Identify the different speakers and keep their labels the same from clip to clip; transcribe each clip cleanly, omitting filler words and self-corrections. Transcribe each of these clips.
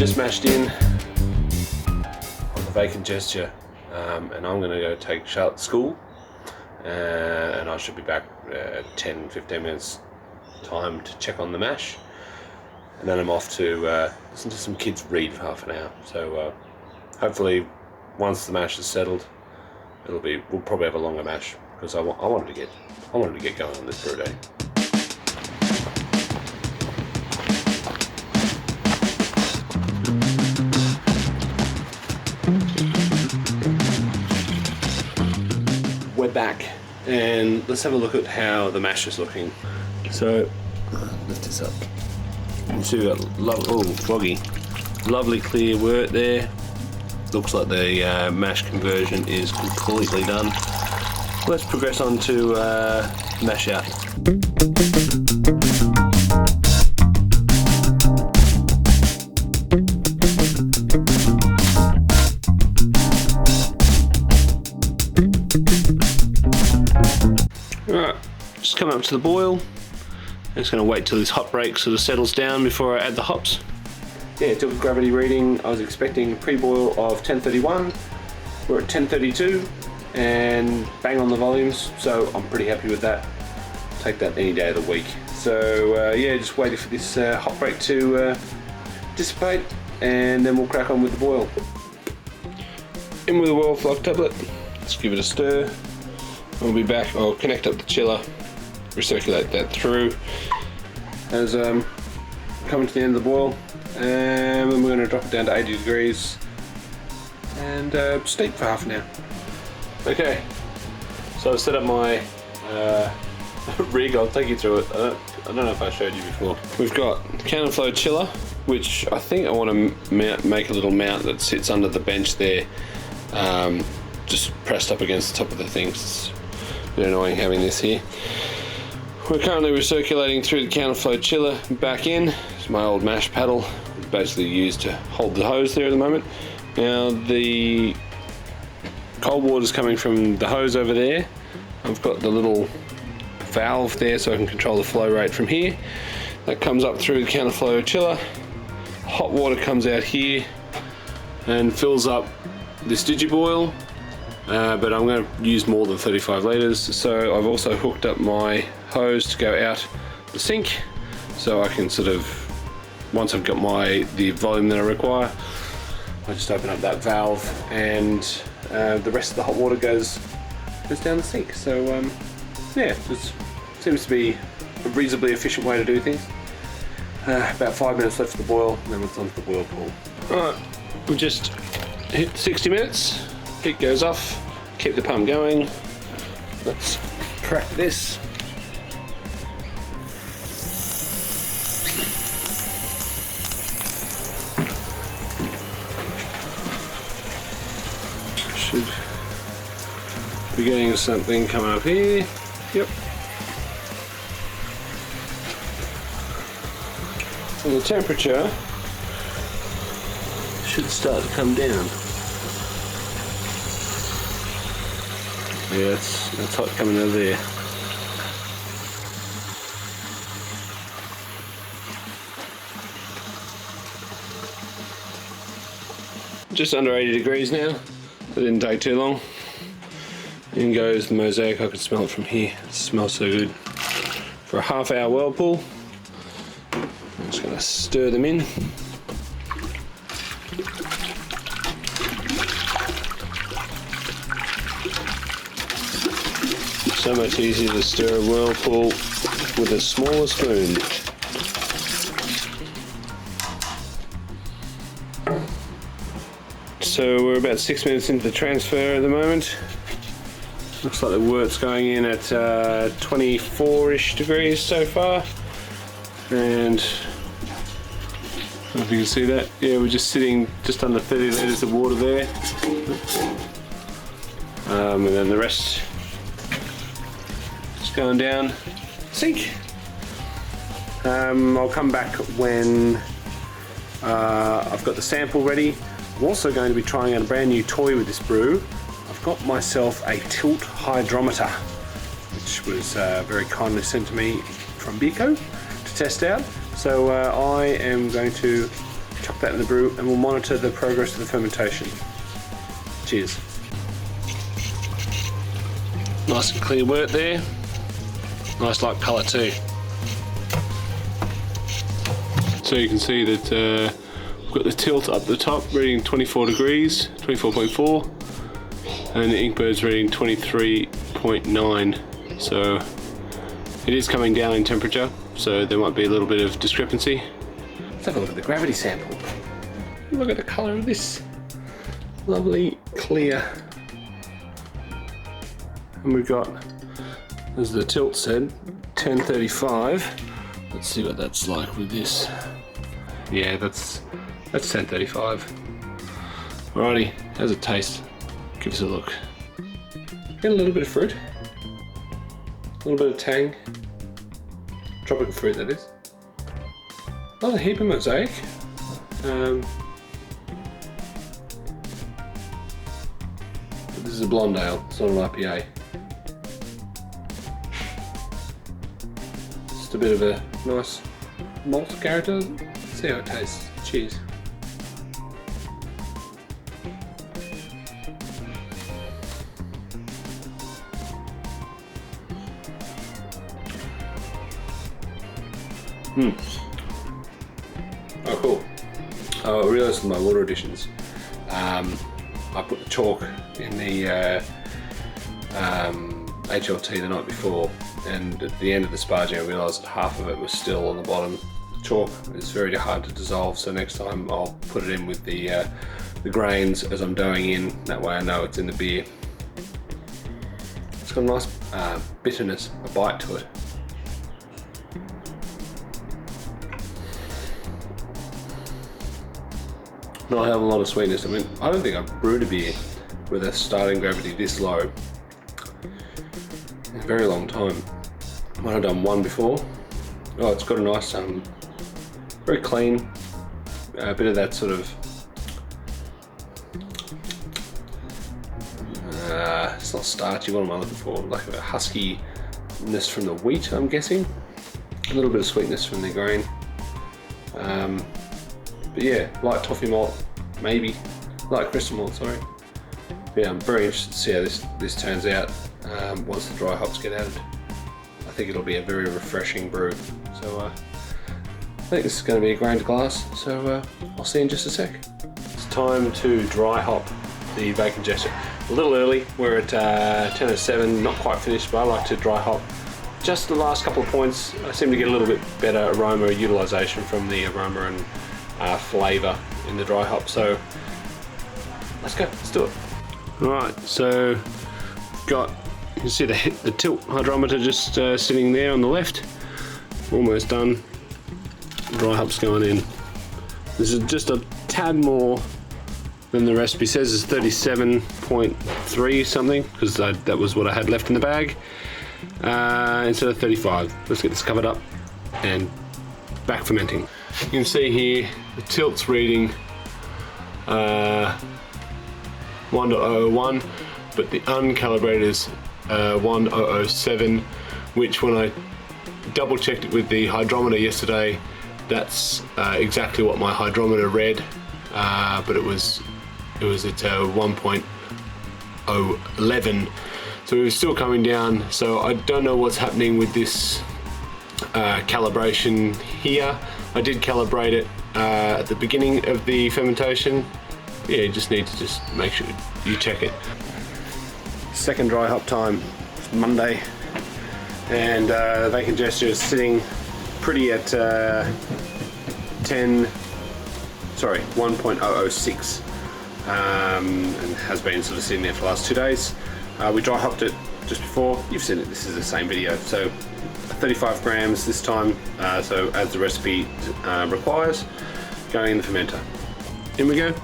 Speaker 1: just mashed in on the Vacant gesture, and I'm going to go take Charlotte to school, and I should be back 10-15 minutes time to check on the mash, and then I'm off to listen to some kids read for half an hour. So hopefully once the mash is settled, we'll probably have a longer mash, because I wanted to get going on this brew day. We're back, and let's have a look at how the mash is looking. So, lift this up. You see we've got froggy. Lovely clear wort there. Looks like the mash conversion is completely done. Let's progress on to mash out. Alright, just coming up to the boil. I'm just going to wait till this hop break sort of settles down before I add the hops. Yeah, took a gravity reading. I was expecting pre-boil of 1031. We're at 1032 and bang on the volumes, so I'm pretty happy with that. Take that any day of the week. So yeah, just waiting for this hop break to dissipate, and then we'll crack on with the boil. In with the whirl flock tablet. Let's give it a stir. We'll be back. I'll connect up the chiller, recirculate that through as coming to the end of the boil, and then we're going to drop it down to 80 degrees and steep for half an hour. Okay, so I've set up my rig. I'll take you through it. I don't know if I showed you before. We've got the counterflow chiller, which I think I want to make a little mount that sits under the bench there, just pressed up against the top of the thing. It's a bit annoying having this here. We're currently recirculating through the counterflow chiller back in. It's my old mash paddle, basically used to hold the hose there at the moment. Now the cold water is coming from the hose over there. I've got the little valve there so I can control the flow rate from here. That comes up through the counterflow chiller. Hot water comes out here and fills up this digiboil. But I'm going to use more than 35 litres, so I've also hooked up my hose to go out the sink, so I can sort of, once I've got the volume that I require, I just open up that valve, and the rest of the hot water goes down the sink. So yeah, it seems to be a reasonably efficient way to do things. About 5 minutes left for the boil, and then it's on to the whirlpool. Alright, we've just hit 60 minutes. Heat goes off, keep the pump going. Let's crack this. Should be getting something coming up here. Yep. And the temperature should start to come down. Yeah, it's hot coming out of there. Just under 80 degrees now. It didn't take too long. In goes the mosaic. I can smell it from here. It smells so good. For a half-hour whirlpool, I'm just going to stir them in. So much easier to stir a whirlpool with a smaller spoon. So we're about 6 minutes into the transfer at the moment. Looks like the wort's going in at 24-ish degrees so far. And I don't know if you can see that. Yeah, we're just sitting just under 30 litres of water there. And then the rest going down sink. I'll come back when I've got the sample ready. I'm also going to be trying out a brand new toy with this brew. I've got myself a tilt hydrometer, which was very kindly sent to me from Bico to test out. So I am going to chuck that in the brew, and we'll monitor the progress of the fermentation. Cheers. Nice and clear wort there. Nice light colour too. So you can see that we've got the tilt up the top reading 24 degrees, 24.4, and the Inkbird's reading 23.9. So it is coming down in temperature, so there might be a little bit of discrepancy. Let's have a look at the gravity sample. Look at the colour of this. Lovely clear. And we've got, as the tilt said, 1035. Let's see what that's like with this. Yeah, that's 1035. Alrighty, how's it taste? Give us a look. Get a little bit of fruit. A little bit of tang. Tropical fruit, that is. Not a heap of mosaic. But this is a blonde ale, it's not an IPA. Just a bit of a nice malt character. Let's see how it tastes. Cheers. Oh, cool. Oh, I realised with my water additions, I put the chalk in the HLT the night before, and at the end of the sparging I realised that half of it was still on the bottom. The chalk is very hard to dissolve, so next time I'll put it in with the grains as I'm douging in. That way I know it's in the beer. It's got a nice bitterness, a bite to it. Not have a lot of sweetness. I mean, I don't think I've brewed a beer with a starting gravity this low in a very long time. I might have done one before. Oh, it's got a nice, very clean, a bit of that sort of, it's not starchy, what am I looking for? Like a huskiness from the wheat, I'm guessing. A little bit of sweetness from the grain. But yeah, light toffee malt, maybe. Light crystal malt, sorry. Yeah, I'm very interested to see how this turns out once the dry hops get added. I think it'll be a very refreshing brew. So I think this is going to be a grained glass, so I'll see you in just a sec. It's time to dry hop the Vacant Gesture. A little early, we're at 10:07, not quite finished, but I like to dry hop just the last couple of points. I seem to get a little bit better aroma utilisation from the aroma and flavour in the dry hop, so let's go, let's do it. Right, so you can see the tilt hydrometer just sitting there on the left, almost done. Dry hops going in. This is just a tad more than the recipe says. It's 37.3 something, because that was what I had left in the bag, instead of 35. Let's get this covered up and back fermenting. You can see here the tilt's reading 1.001, but the uncalibrated is 1.007, which when I double checked it with the hydrometer yesterday, that's exactly what my hydrometer read, but it was at 1.011, so it was still coming down. So I don't know what's happening with this calibration here. I did calibrate it at the beginning of the fermentation. Yeah, you just need to make sure you check it. Second dry hop time, it's Monday, and the Vacant Gesture is sitting pretty at 1.006, and has been sort of sitting there for the last 2 days. We dry hopped it just before. You've seen it, this is the same video. So 35 grams this time, so as the recipe requires, going in the fermenter. In we go.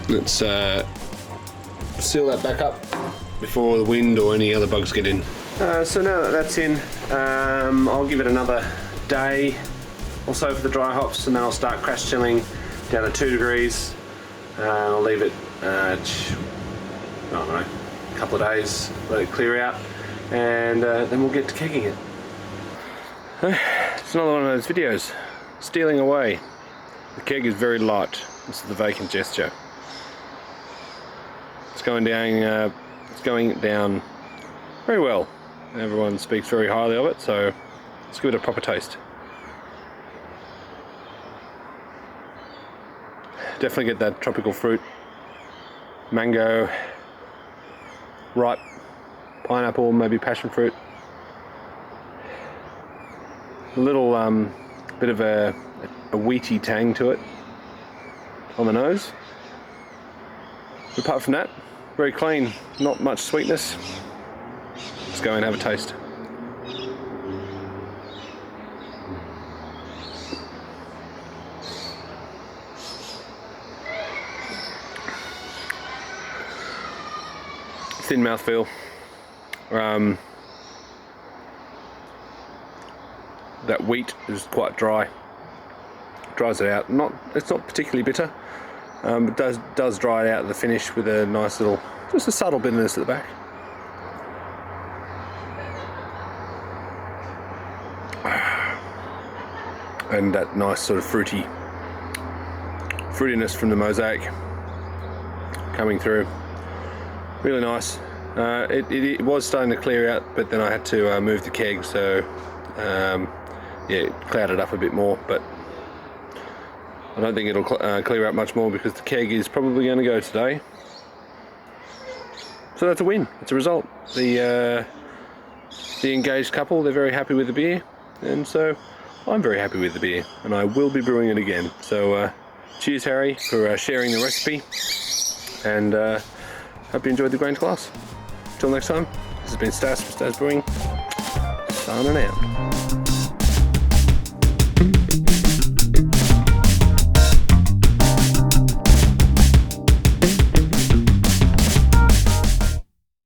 Speaker 1: Let's seal that back up before the wind or any other bugs get in. So now that that's in, I'll give it another day or so for the dry hops, and then I'll start crash chilling down at 2 degrees. I'll leave it, I don't know, a couple of days, let it clear out, and then we'll get to kegging it. It's another one of those videos. stealing away. The keg is very light. This is the Vacant gesture. It's going down very well. Everyone speaks very highly of it, so let's give it a proper taste. Definitely get that tropical fruit, mango, ripe pineapple, maybe passion fruit. A little bit of a wheaty tang to it on the nose. Apart from that, very clean, not much sweetness. Let's go and have a taste. Thin mouthfeel. That wheat is quite dry. Dries it out. It's not particularly bitter. It does dry it out at the finish with a nice little, just a subtle bitterness at the back. And that nice sort of fruitiness from the mosaic coming through. Really nice. It was starting to clear out, but then I had to move the keg, so yeah, it clouded up a bit more, but I don't think it'll clear out much more because the keg is probably going to go today. So that's a win. It's a result. The engaged couple, they're very happy with the beer, and so I'm very happy with the beer, and I will be brewing it again. So cheers, Harry, for sharing the recipe, and hope you enjoyed the grain glass. Until next time, this has been Stass from Stass Brewing, signing out.